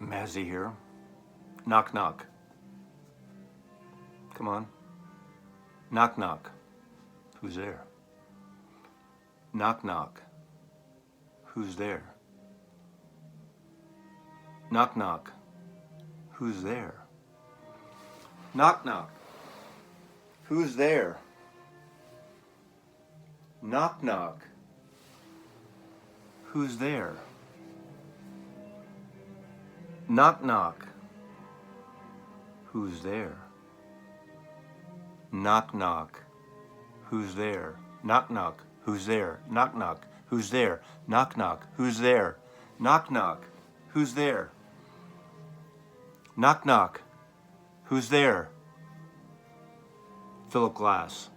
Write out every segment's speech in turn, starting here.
Mazzy here. Knock, knock. Come on. Knock, knock. Who's there? Knock, knock. Who's there? Knock, knock. Who's there? Knock, knock. Who's there? Knock, knock. Who's there? Knock, knock. Who's there? Knock, knock. Who's there? Knock, knock. Who's there? Knock, knock. Who's there? Knock, knock. Who's there? Knock, knock. Who's there? Knock, knock. Who's there? Philip Glass.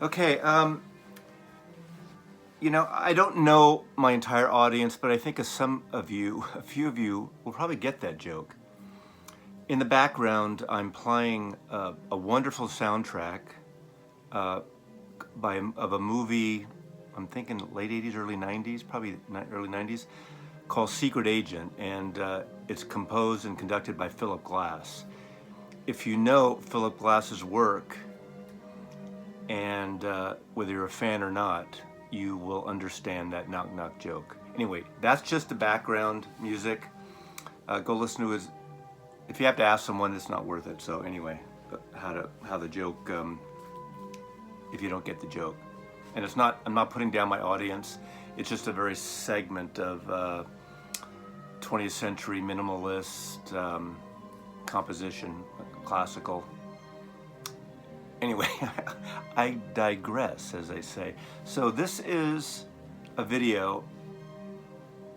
Okay, you know, I don't know my entire audience, but I think a few of you will probably get that joke. In the background, I'm playing a wonderful soundtrack of a movie, I'm thinking late 80s, early 90s, probably early 90s, called Secret Agent, and it's composed and conducted by Philip Glass. If you know Philip Glass's work, and whether you're a fan or not, you will understand that knock knock joke. Anyway, that's just the background music. Go listen to his. If you have to ask someone, it's not worth it. So anyway, how the joke. If you don't get the joke, and it's not. I'm not putting down my audience. It's just a very segment of 20th century minimalist composition, classical. Anyway, I digress, as they say. So this is a video,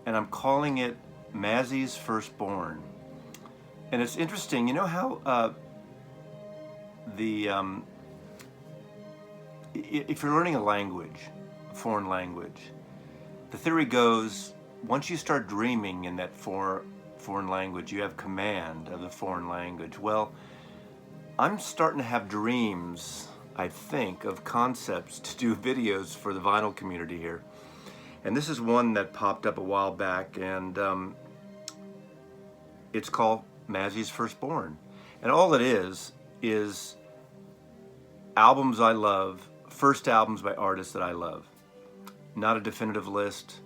and I'm calling it Mazzy's Firstborn. And it's interesting, you know how if you're learning a language, a foreign language, the theory goes, once you start dreaming in that foreign language, you have command of the foreign language. Well, I'm starting to have dreams, I think, of concepts to do videos for the vinyl community here. And this is one that popped up a while back, and it's called Mazzy's Firstborn. And all it is albums I love, first albums by artists that I love. Not a definitive list.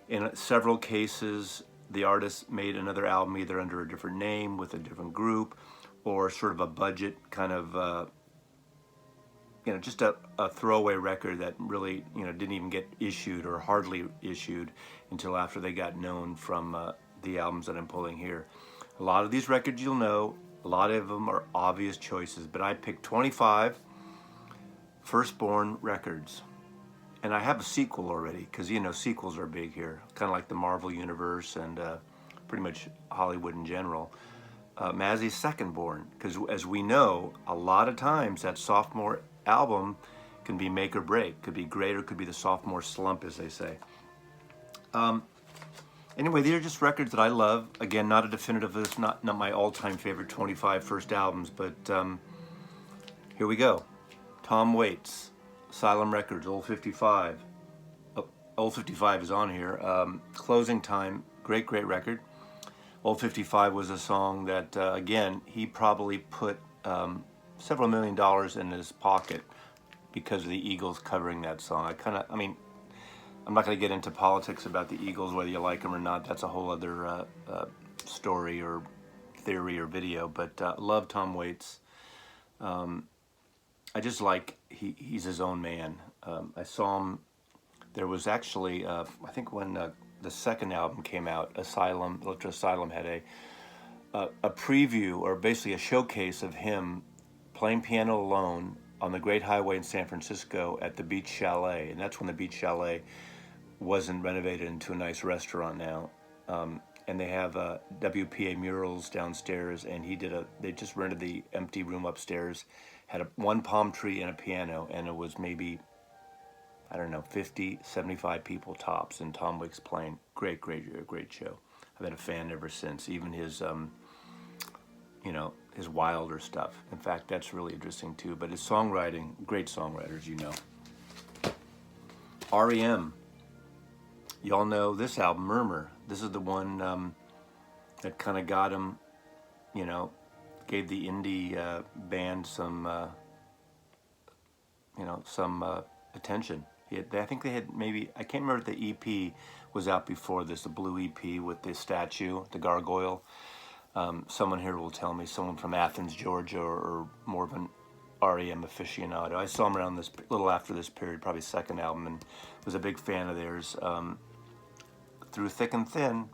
In several cases, the artist made another album either under a different name, with a different group, or sort of a budget kind of, you know, just a throwaway record that really, you know, didn't even get issued or hardly issued until after they got known from the albums that I'm pulling here. A lot of these records you'll know, a lot of them are obvious choices, but I picked 25 Firstborn records. And I have a sequel already, because, you know, sequels are big here, kind of like the Marvel Universe and pretty much Hollywood in general. Mazzy's Secondborn, because as we know, a lot of times that sophomore album can be make or break, could be great or could be the sophomore slump, as they say. Anyway, these are just records that I love. Again, not a definitive list, not my all-time favorite 25 first albums, but here we go. Tom Waits, Asylum Records, Old 55. Old 55 is on here. Closing Time, great record. Old 55 was a song that, again, he probably put several $1 million in his pocket because of the Eagles covering that song. I mean, I'm not going to get into politics about the Eagles, whether you like them or not. That's a whole other story or theory or video, but love Tom Waits. I just like, he's his own man. I saw him, there was actually, I think when the second album came out, Electro Asylum had a preview, or basically a showcase of him playing piano alone on the Great Highway in San Francisco at the Beach Chalet. And that's when the Beach Chalet wasn't renovated into a nice restaurant now. And they have WPA murals downstairs, and they just rented the empty room upstairs, had one palm tree and a piano, and it was maybe, I don't know, 50, 75 people tops, and Tom Waits playing. Great show. I've been a fan ever since, even his, you know, his wilder stuff. In fact, that's really interesting too, but his songwriting, great songwriters, you know. R.E.M. Y'all know this album, Murmur. This is the one that kind of got him, you know, gave the indie band some, you know, some attention. I think they had maybe, I can't remember if the EP was out before this, the blue EP with the statue, the gargoyle. Someone here will tell me, someone from Athens, Georgia, or more of an REM aficionado. I saw them around this, little after this period, probably second album, and was a big fan of theirs. Through thick and thin.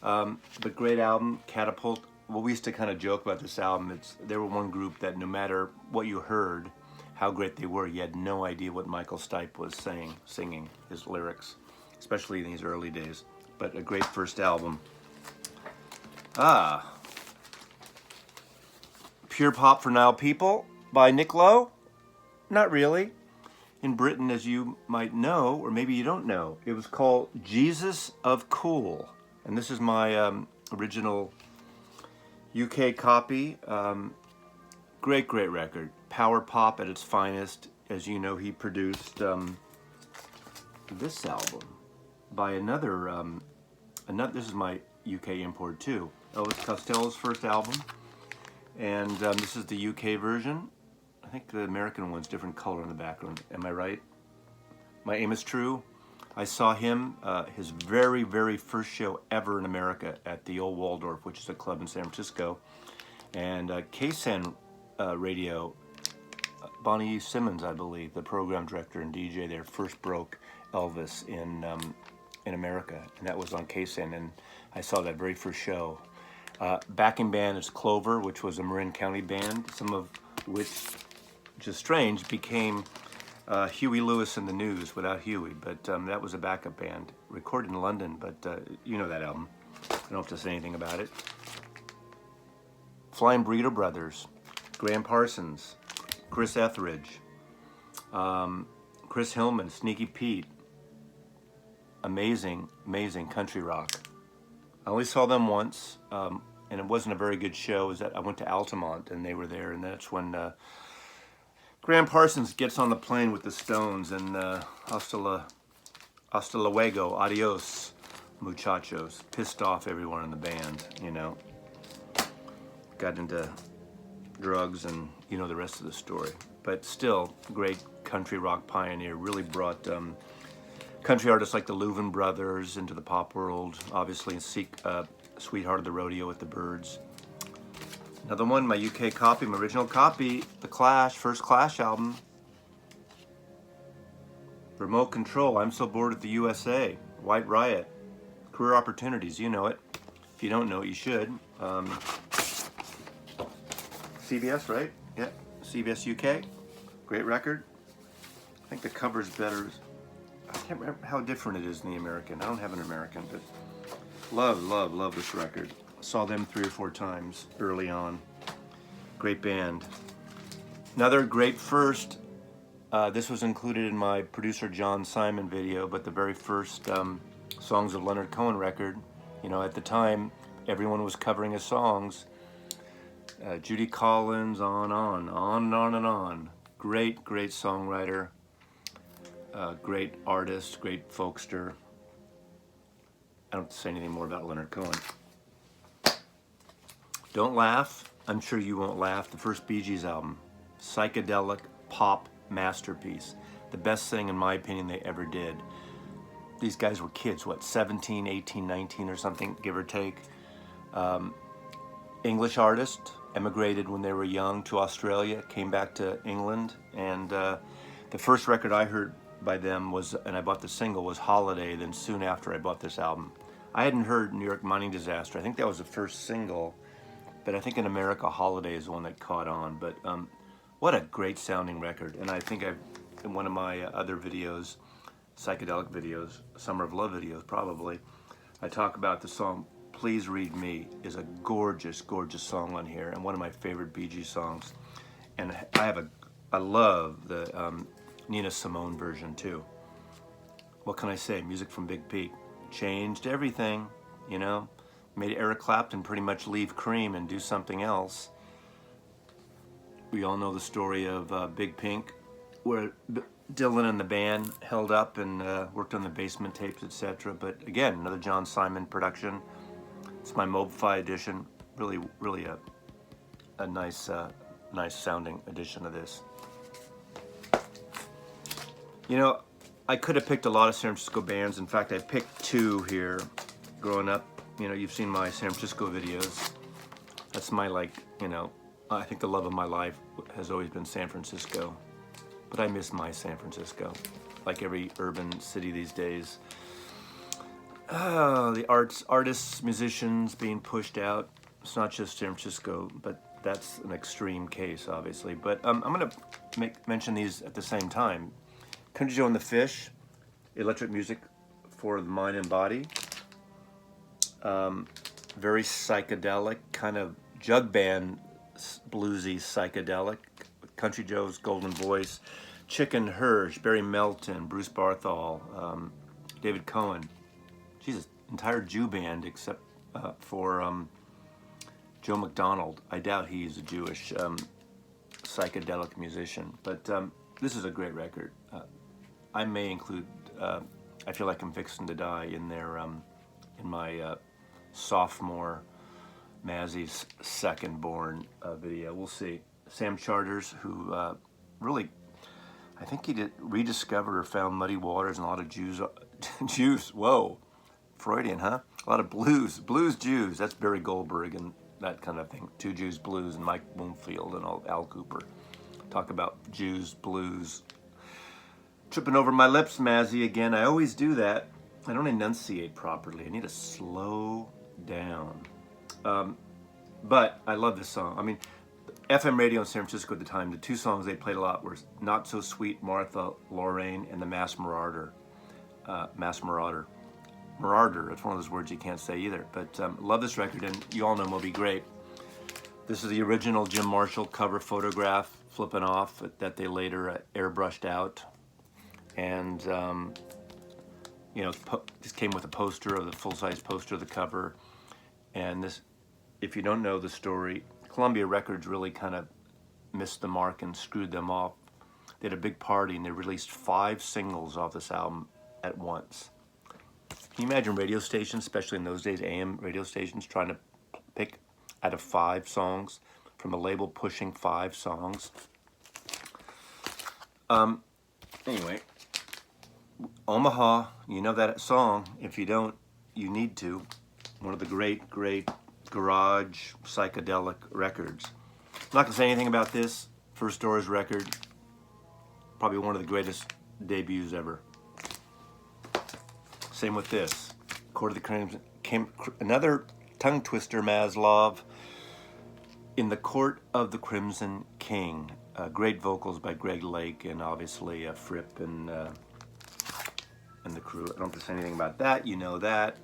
But great album, Catapult. Well, we used to kind of joke about this album. They were one group that no matter what you heard, how great they were, you had no idea what Michael Stipe was singing his lyrics, especially in these early days. But a great first album. Pure Pop for Now People by Nick Lowe? Not really. In Britain, as you might know, or maybe you don't know, it was called Jesus of Cool. And this is my original UK copy. Great record. Power pop at its finest. As you know, he produced this album by another, this is my UK import too. Elvis Costello's first album. And this is the UK version. I think the American one's different color in the background. Am I right? My aim is true. I saw him, his very first show ever in America at the Old Waldorf, which is a club in San Francisco. And KSAN Radio, Bonnie Simmons, I believe, the program director and DJ there, first broke Elvis in America. And that was on KSAN, and I saw that very first show. Backing band is Clover, which was a Marin County band, some of which is strange, became Huey Lewis and the News without Huey, but that was a backup band, recorded in London, but you know that album. I don't have to say anything about it. Flying Burrito Brothers, Graham Parsons, Chris Etheridge, Chris Hillman, Sneaky Pete. Amazing country rock. I only saw them once, and it wasn't a very good show. It was that I went to Altamont, and they were there, and that's when Graham Parsons gets on the plane with the Stones, and hasta luego, adios, muchachos. Pissed off everyone in the band, you know. Got into drugs, and you know the rest of the story. But still, great country rock pioneer. Really brought country artists like the Louvin Brothers into the pop world. Obviously, Sweetheart of the Rodeo with the Byrds. Another one, my UK copy, my original copy, The Clash, first Clash album. Remote Control, I'm So Bored at the USA. White Riot, Career Opportunities, you know it. If you don't know it, you should. CBS, right? Yeah, CBS UK. Great record. I think the cover's better. I can't remember how different it is in the American. I don't have an American, but love this record. Saw them 3 or 4 times early on. Great band. Another great first. This was included in my producer John Simon video, but the very first Songs of Leonard Cohen record. You know, at the time, everyone was covering his songs. Judy Collins, on and on. Great songwriter. Great artist, great folkster. I don't have to say anything more about Leonard Cohen. Don't Laugh, I'm Sure You Won't Laugh, the first Bee Gees album. Psychedelic pop masterpiece. The best thing, in my opinion, they ever did. These guys were kids, what, 17, 18, 19 or something, give or take. English artist, emigrated when they were young to Australia, came back to England, and the first record I heard by them was, and I bought the single, was Holiday. Then soon after I bought this album. I hadn't heard New York Mining Disaster. I think that was the first single, but I think in America Holiday is the one that caught on. But what a great sounding record. And I think in one of my other videos, psychedelic videos, Summer of Love videos probably, I talk about the song Please Read Me. Is a gorgeous song on here, and one of my favorite Bee Gees songs. And I love the Nina Simone version too. What can I say? Music from Big Pete changed everything, you know. Made Eric Clapton pretty much leave Cream and do something else. We all know the story of Big Pink, where Dylan and the band held up and worked on the basement tapes, etc. But again, another John Simon production. It's my Mobi edition. Really, really a nice, nice sounding edition of this. You know, I could have picked a lot of San Francisco bands. In fact, I picked two here. Growing up, you know, you've seen my San Francisco videos. That's my, like, you know, I think the love of my life has always been San Francisco. But I miss my San Francisco, like every urban city these days. The artists, musicians being pushed out. It's not just San Francisco, but that's an extreme case, obviously. But I'm going to mention these at the same time. Country Joe and the Fish, electric music for the mind and body. Very psychedelic, kind of jug band, bluesy psychedelic. Country Joe's golden voice. Chicken Hirsch, Barry Melton, Bruce Barthol, David Cohen. Jesus, entire Jew band except for Joe McDonald. I doubt he's a Jewish psychedelic musician, but this is a great record. I may include I Feel Like I'm Fixing to Die in there in my sophomore Mazzy's second born video. We'll see. Sam Charters, who really, I think he rediscovered or found Muddy Waters and a lot of Jews, whoa, Freudian, huh? A lot of blues Jews. That's Barry Goldberg and that kind of thing. Two Jews blues and Mike Bloomfield and Al Cooper. Talk about Jews, blues. Tripping over my lips, Mazzy, again. I always do that. I don't enunciate properly. I need to slow down. But I love this song. I mean, FM radio in San Francisco at the time, the two songs they played a lot were Not So Sweet Martha Lorraine and The Mass Marauder. Marauder, it's one of those words you can't say either. But love this record, and you all know Moby Grape. This is the original Jim Marshall cover photograph, flipping off, that they later airbrushed out. And, you know, this came with a poster of the full-size poster of the cover. And this, if you don't know the story, Columbia Records really kind of missed the mark and screwed them off. They had a big party and they released 5 singles off this album at once. Can you imagine radio stations, especially in those days, AM radio stations, trying to pick out of 5 songs from a label pushing 5 songs? Anyway, Omaha, you know that song. If you don't, you need to. One of the great, great garage psychedelic records. I'm not going to say anything about this. First Doors record. Probably one of the greatest debuts ever. Same with this. Court of the Crimson. Another tongue twister, Maslov. In the Court of the Crimson King. Great vocals by Greg Lake and obviously Fripp and the crew. I don't have to say anything about that. You know that.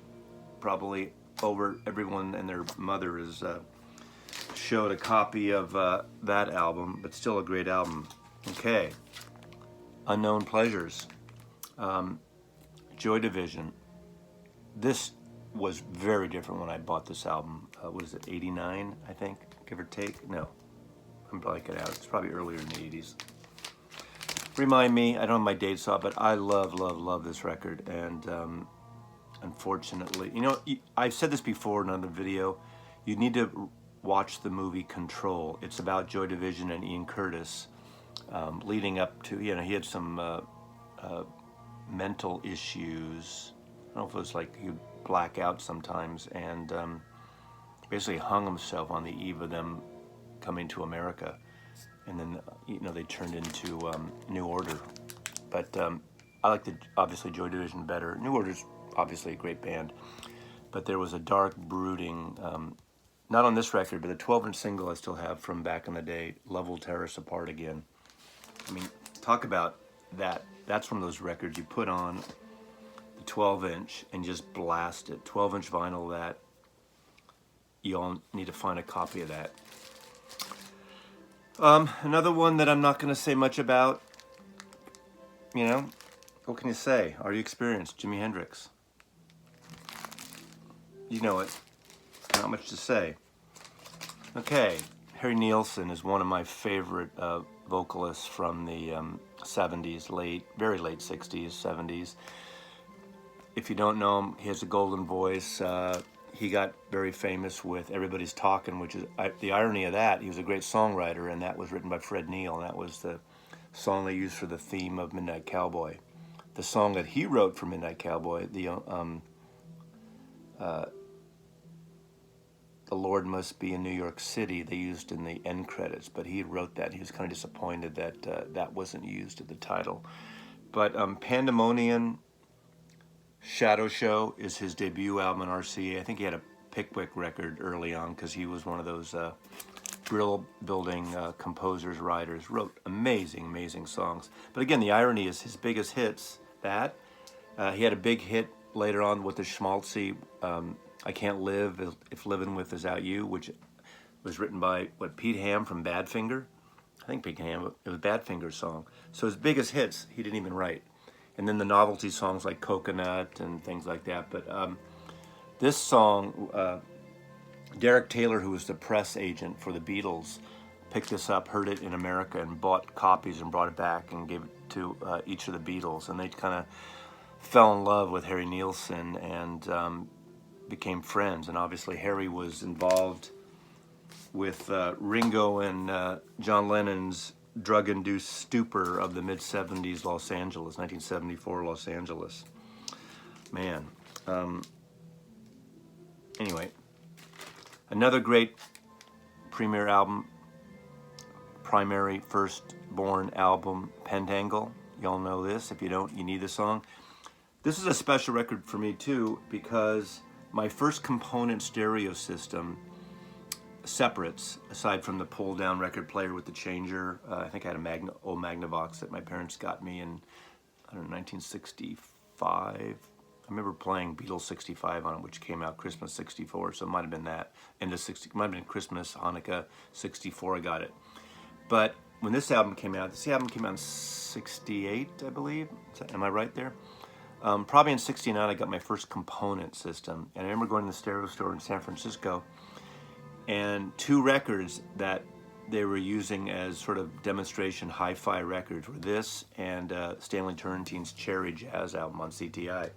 Probably over everyone and their mother has showed a copy of that album, but still a great album. Okay. Unknown Pleasures. Joy Division. This was very different when I bought this album. What is it, 89, I think, give or take? No, I'm blanking out. It's probably earlier in the 80s. Remind me, I don't have my dates off, but I love, love, love this record. And unfortunately, you know, I've said this before in another video, you need to watch the movie Control. It's about Joy Division and Ian Curtis leading up to, you know, he had some mental issues. I don't know if it was like he'd black out sometimes, and basically hung himself on the eve of them coming to America. And then, you know, they turned into New Order. But I like obviously Joy Division better. New Order's obviously a great band. But there was a dark, brooding, not on this record, but the 12-inch single I still have from back in the day, Love Will Tear Us Apart Again. I mean, talk about that. That's one of those records you put on the 12-inch and just blast it. 12-inch vinyl, that. You all need to find a copy of that. Another one that I'm not going to say much about, you know, what can you say? Are you experienced? Jimi Hendrix. You know it. Not much to say. Okay, Harry Nielsen is one of my favorite vocalists from the 70s, very late 60s, 70s. If you don't know him, he has a golden voice. he got very famous with Everybody's Talking, which is the irony of that. He was a great songwriter, and that was written by Fred Neil, and that was the song they used for the theme of Midnight Cowboy. The song that he wrote for Midnight Cowboy, The Lord Must Be in New York City, they used in the end credits, but he wrote that. He was kind of disappointed that that wasn't used at the title. But Pandemonium Shadow Show is his debut album on RCA. I think he had a Pickwick record early on because he was one of those grill building composers, writers, wrote amazing, amazing songs. But again, the irony is his biggest hits, that. He had a big hit later on with the schmaltzy I Can't Live If Living With Without You, which was written by, Pete Ham from Badfinger? I think Pete Ham, it was Badfinger's song. So his biggest hits, he didn't even write. And then the novelty songs like Coconut and things like that. But this song, Derek Taylor, who was the press agent for the Beatles, picked this up, heard it in America, and bought copies and brought it back and gave it to each of the Beatles. And they kind of fell in love with Harry Nielsen and became friends. And obviously Harry was involved with Ringo and John Lennon's drug-induced stupor of the mid-70s Los Angeles, 1974 Los Angeles. Man. Anyway, another great premiere album, primary firstborn album, Pentangle. Y'all know this. If you don't, you need the song. This is a special record for me too, because my first component stereo system, separates, aside from the pull-down record player with the changer. I think I had a old Magnavox that my parents got me in, I don't know, 1965. I remember playing Beatles 65 on it, which came out Christmas 64, so it might have been that. Might have been Christmas, Hanukkah 64, I got it. But when this album came out in 68, I believe. Am I right there? Probably in 69, I got my first component system. And I remember going to the stereo store in San Francisco, and two records that they were using as sort of demonstration hi-fi records were this and Stanley Turrentine's Cherry Jazz album on CTI.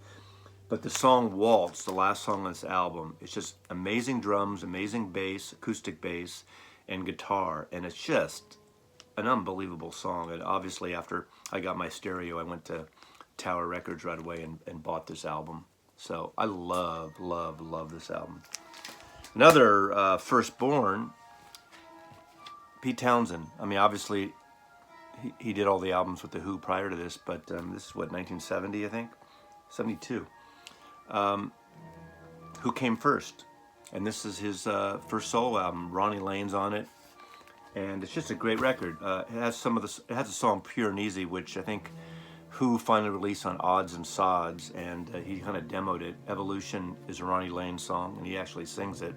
But the song Waltz, the last song on this album, it's just amazing drums, amazing bass, acoustic bass, and guitar. And it's just an unbelievable song. And obviously after I got my stereo, I went to Tower Records right away and bought this album. So I love, love, love this album. Another firstborn, Pete Townsend. I mean, obviously, he did all the albums with The Who prior to this, but this is, 1970, I think? 72. Who Came First? And this is his first solo album. Ronnie Lane's on it. And it's just a great record. It has a song Pure and Easy, which I think Who finally released on Odds and Sods, and he kind of demoed it. Evolution is a Ronnie Lane song, and he actually sings it.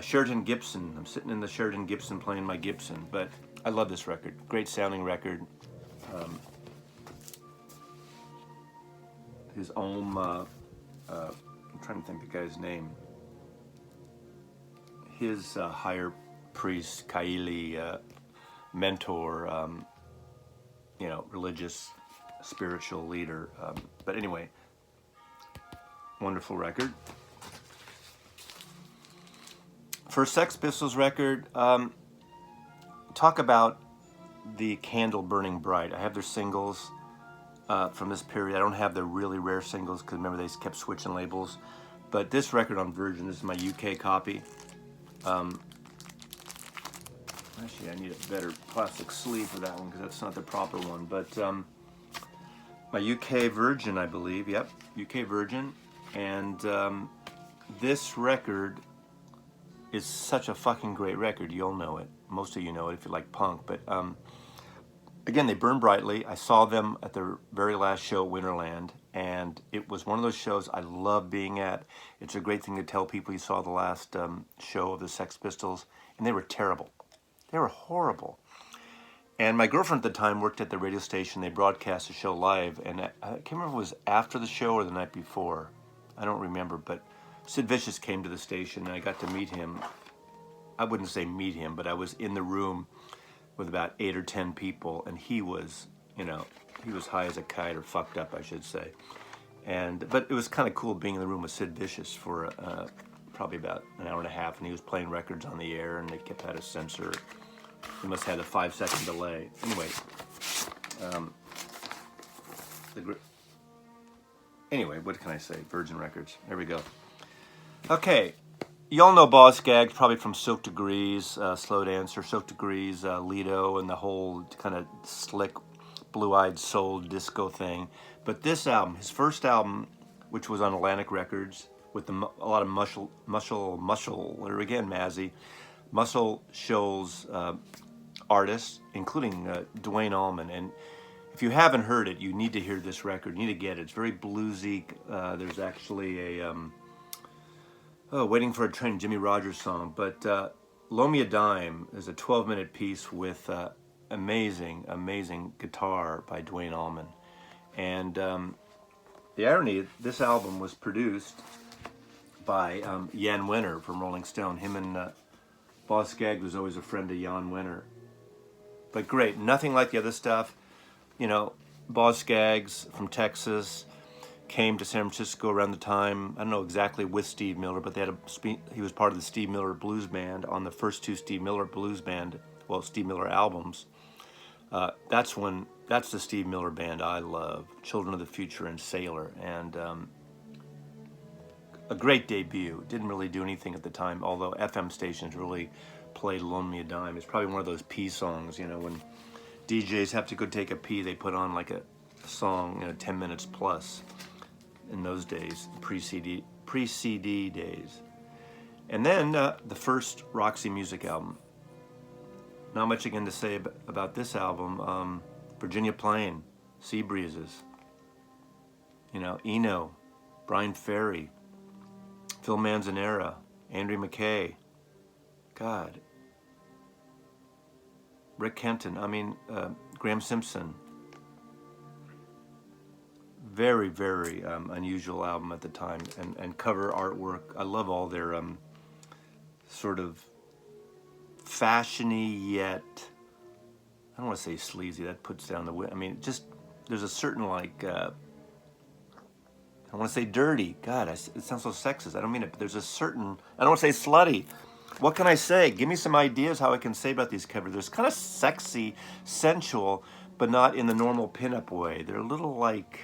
Sheridan Gibson, I'm sitting in the Sheridan Gibson playing my Gibson, but I love this record. Great sounding record. His own, I'm trying to think the guy's name. His higher priest, Kaili, mentor, religious, spiritual leader. But anyway, wonderful record. First Sex Pistols record, talk about the candle burning bright. I have their singles from this period. I don't have their really rare singles because remember they kept switching labels. But this record on Virgin, this is my UK copy. Actually, I need a better plastic sleeve for that one because that's not the proper one. But my UK Virgin, I believe. Yep, UK Virgin. And this record is such a fucking great record. You'll know it. Most of you know it if you like punk. But again, they burn brightly. I saw them at their very last show, Winterland. And it was one of those shows I love being at. It's a great thing to tell people you saw the last show of the Sex Pistols. And they were terrible. They were horrible. And my girlfriend at the time worked at the radio station. They broadcast the show live. And I can't remember if it was after the show or the night before. I don't remember. But Sid Vicious came to the station and I got to meet him. I wouldn't say meet him, but I was in the room with about 8 or 10 people. And he was, he was high as a kite, or fucked up, I should say. But it was kind of cool being in the room with Sid Vicious for probably about an hour and a half, and he was playing records on the air, and they kept had a censor. He must have had a 5-second delay. Anyway, anyway, what can I say? Virgin Records. There we go. Okay, y'all know Boz Scaggs probably from Silk Degrees, Slow Dancer, Silk Degrees, Lido, and the whole kind of slick, blue-eyed soul disco thing. But this album, his first album, which was on Atlantic Records, with a lot of muscle, or again, Mazzy, Muscle Shoals artists, including Duane Allman. And if you haven't heard it, you need to hear this record. You need to get it. It's very bluesy. There's actually a Waiting for a Train, Jimmy Rogers song. But Loan Me a Dime is a 12-minute piece with amazing guitar by Duane Allman. And the irony, this album was produced by Jan Wenner from Rolling Stone. Him and Boz Scaggs was always a friend of Jan Wenner. But great, nothing like the other stuff. You know, Boz Scaggs from Texas came to San Francisco around the time, I don't know exactly with Steve Miller, but they had he was part of the Steve Miller Blues Band on the first two Steve Miller Steve Miller albums. That's the Steve Miller band I love, Children of the Future and Sailor, and a great debut. Didn't really do anything at the time, although FM stations really played Loan Me a Dime. It's probably one of those pee songs, you know, when DJs have to go take a pee, they put on like a song, 10 minutes plus in those days, pre-CD days. And then the first Roxy music album. Not much again to say about this album. Virginia Plain, Sea Breezes, Eno, Brian Ferry, Phil Manzanera, Andrew McKay, God, Rick Kenton, Graham Simpson. Very, very unusual album at the time, and cover artwork. I love all their sort of fashiony yet, I don't want to say sleazy, that puts down the just there's a certain I want to say dirty. God, it sounds so sexist. I don't mean it, but there's a certain, I don't want to say slutty. What can I say? Give me some ideas how I can say about these covers. There's kind of sexy, sensual, but not in the normal pinup way. They're a little like,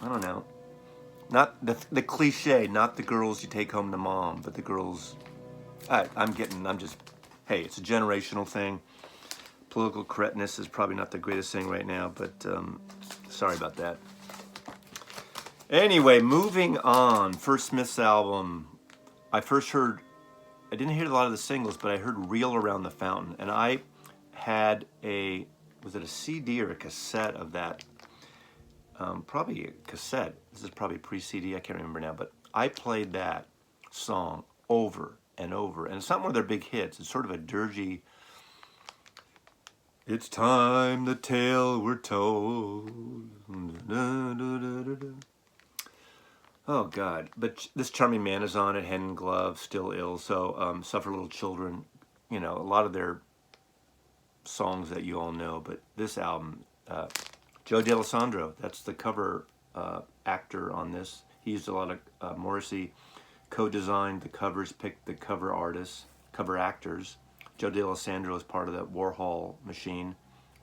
I don't know, not the cliche, not the girls you take home to mom, but the girls, hey, it's a generational thing. Political correctness is probably not the greatest thing right now, but sorry about that. Anyway, moving on. First Smith's album. I didn't hear a lot of the singles, but I heard Reel Around the Fountain. And I had was it a CD or a cassette of that? Probably a cassette. This is probably pre-CD, I can't remember now. But I played that song over and over. And it's not one of their big hits. It's sort of a dirgy, it's time the tale we're told. Oh, God. But this charming man is on it, Hand in Glove, Still Ill, so Suffer Little Children, a lot of their songs that you all know. But this album, Joe D'Alessandro, that's the cover actor on this. He used a lot of Morrissey, co-designed the covers, picked the cover artists, cover actors. Joe D'Alessandro is part of the Warhol machine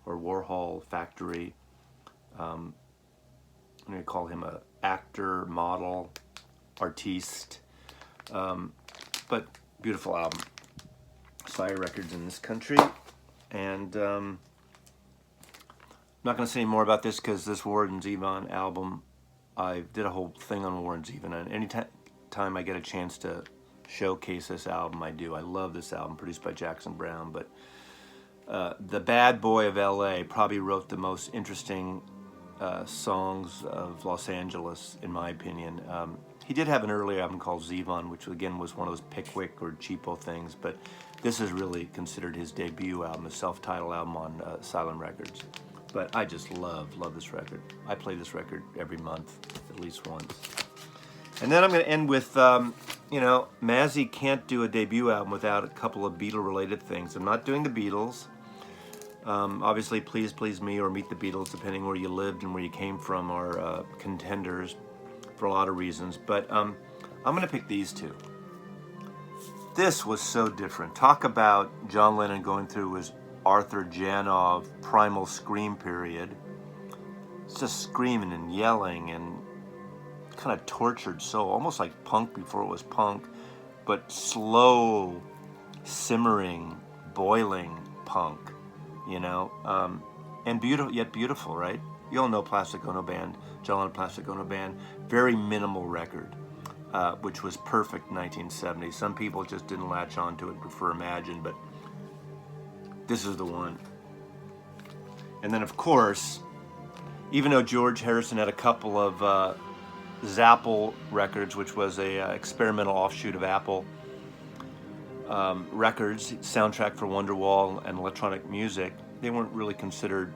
or Warhol factory. I'm going to call him a actor, model, artiste, but beautiful album. Sire Records in this country, and I'm not going to say any more about this because this Warren Zevon album, I did a whole thing on Warren Zevon, and any time I get a chance to showcase this album, I do. I love this album, produced by Jackson Browne, but the Bad Boy of LA probably wrote the most interesting songs of Los Angeles, in my opinion. He did have an earlier album called Zevon, which again was one of those Pickwick or cheapo things, but this is really considered his debut album, a self-titled album on Silent Records. But I just love this record. I play this record every month, at least once. And then I'm going to end with, Mazzy can't do a debut album without a couple of Beatle-related things. I'm not doing the Beatles. Obviously, Please Please Me or Meet the Beatles, depending where you lived and where you came from, are contenders for a lot of reasons. But I'm going to pick these two. This was so different. Talk about John Lennon going through his Arthur Janov primal scream period. It's just screaming and yelling and kind of tortured soul, almost like punk before it was punk, but slow, simmering, boiling punk, you know, and beautiful, yet beautiful, right? You all know Plastic Ono Band, John Lennon Plastic Ono Band, very minimal record. Which was perfect in 1970. Some people just didn't latch on to it, prefer Imagine, but this is the one. And then, of course, even though George Harrison had a couple of Zapple records, which was a experimental offshoot of Apple Records, soundtrack for Wonderwall and electronic music, they weren't really considered,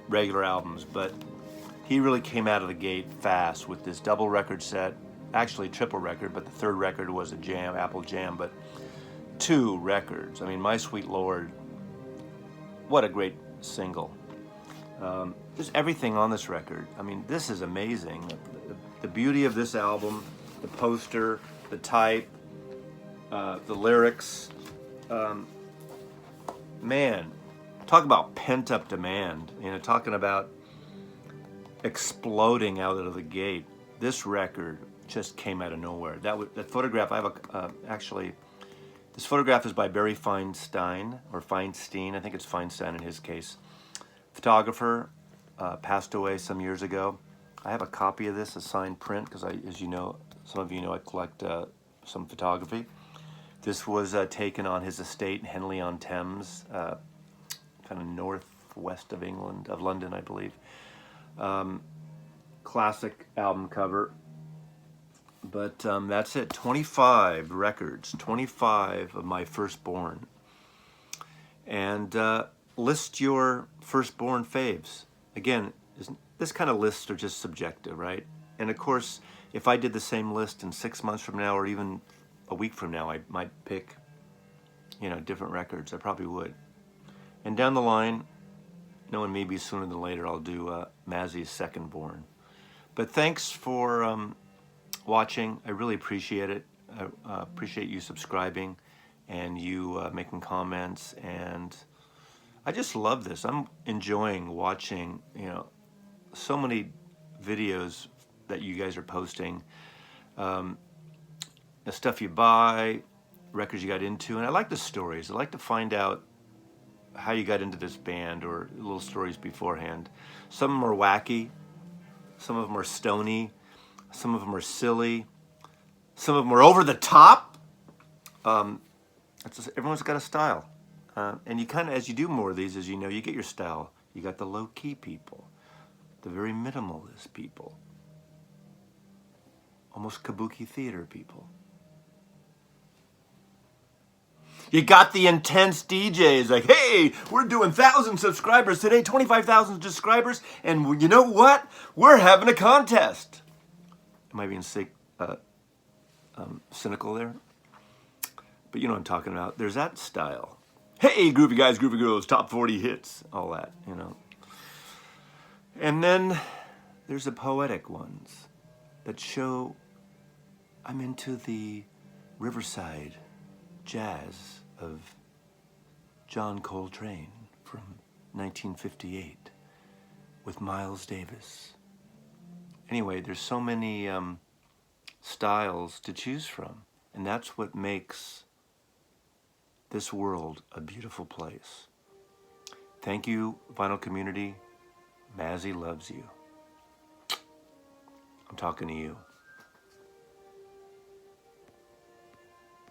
regular albums, but he really came out of the gate fast with this double record set, actually triple record, but the third record was a jam, Apple Jam, but 2 records. I mean, My Sweet Lord, what a great single. There's everything on this record. I mean, this is amazing. The beauty of this album, the poster, the type, the lyrics. Man, talk about pent-up demand. Talking about exploding out of the gate. This record just came out of nowhere. That photograph. I have actually. This photograph is by Barry Feinstein or Feinstein. I think it's Feinstein in his case. Photographer, passed away some years ago. I have a copy of this, a signed print, because as you know, some of you know, I collect some photography. This was taken on his estate in Henley-on-Thames, kind of northwest of England, of London, I believe. Classic album cover. But that's it. 25 records. 25 of my firstborn. And list your firstborn faves. Again, this kind of lists are just subjective, right? And of course, if I did the same list in 6 months from now or even a week from now, I might pick, different records. I probably would. And down the line, knowing maybe sooner than later, I'll do Mazzy's Second Born. But thanks for watching. I really appreciate it. I appreciate you subscribing and you making comments. And I just love this. I'm enjoying watching, so many videos that you guys are posting. The stuff you buy, records you got into. And I like the stories. I like to find out how you got into this band or little stories beforehand. Some of them are wacky. Some of them are stony. Some of them are silly. Some of them are over the top. Everyone's got a style. And you kind of, as you do more of these, as you know, you get your style. You got the low-key people, the very minimalist people, almost kabuki theater people. You got the intense DJs like, hey, we're doing 1,000 subscribers today, 25,000 subscribers, and you know what? We're having a contest. Am I being cynical there? But you know what I'm talking about. There's that style. Hey, groovy guys, groovy girls, top 40 hits, all that, And then there's the poetic ones that show I'm into the Riverside jazz of John Coltrane from 1958 with Miles Davis. Anyway, there's so many styles to choose from, and that's what makes this world a beautiful place. Thank you, vinyl community. Mazzy loves you. I'm talking to you.